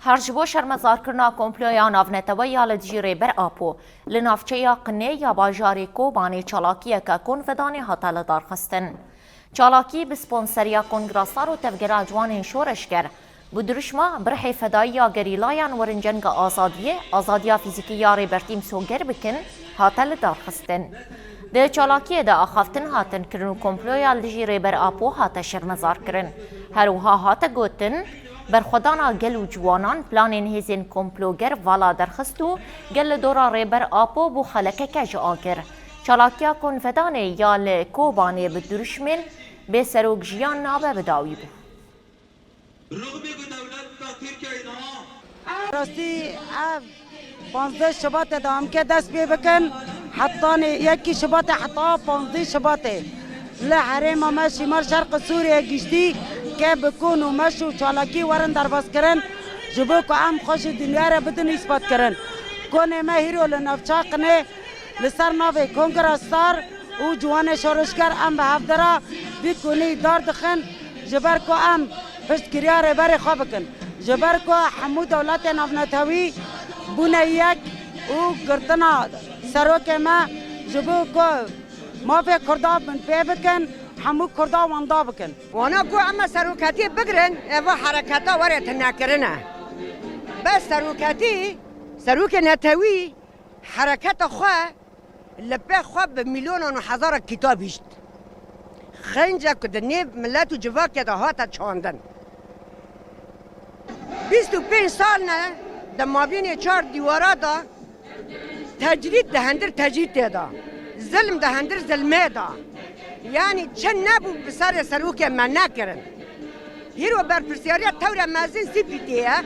هرجبو شرمزارکرنا کمپلویا ناونتویا لدجیره بر آپو لنافچه قنه یا باجاری کوبانی چالاکیه که کنفدانی هاتال دارخستن. چالاکی بسپونسریا کنگراسار و تفگرا جوان شورشگر بدرشما برحی فدایی گریلایان ورنجنگ آزادیا فیزیکی یاری برتیم سوگر بکن هاتال دارخستن. ده چالاکی ده آخافتن هاتن کرن و کمپلویا لدجیره بر آپو هات شرمزار کرن. هروها هات گوتن برخودانا گل و جوانان پلانین هزین کمپلوگر والا درخستو گل دورا ریبر آپو بو خلکه کج آگر. چالاکیا کنفدانه یا لکوبانه بدرشمن به سروک جیان نابه بداوی بو. راستی 15 شباط دام که دست بی بکن حتی یکی شباط حتی 15 شباطه لحرم ماشی مر شرق سوریه گشتی که بکن و مشو چالاکی ورن درباز کرن جبو که هم خوش دنیا را بدون اثبات کرن کنه ما هیرو لنفچاق نه لسر ناوه کنگرستار و جوان شورشگر هم به هفدرا بیکنی دار دخن جبر که هم پشت کریار بر خواه بکن جبر که همو دولت نافنتاوی بونه یک و گرتنا سروک ما جبو که ما في كرداب من بيبكن حمو كرداب وانضابكن وانا كو اما سروكاتي بقرن ايوا حركاتا وريت ناكرنا بس سروك نتاوي حركات خوا لبي خوا بمليون وحزار كتاب يشت خنجا كدنيب ملاتو جفاك كده هاتا تشاندن 25 سالنا دما بين 4 ديوارات تجريد دهندر تجريد تدا ظلم دهندر ظلمه دا یعنی چه نبو بسر سروک من نکرن هیرو بر پرسیاریا تور مازن سیپیتیه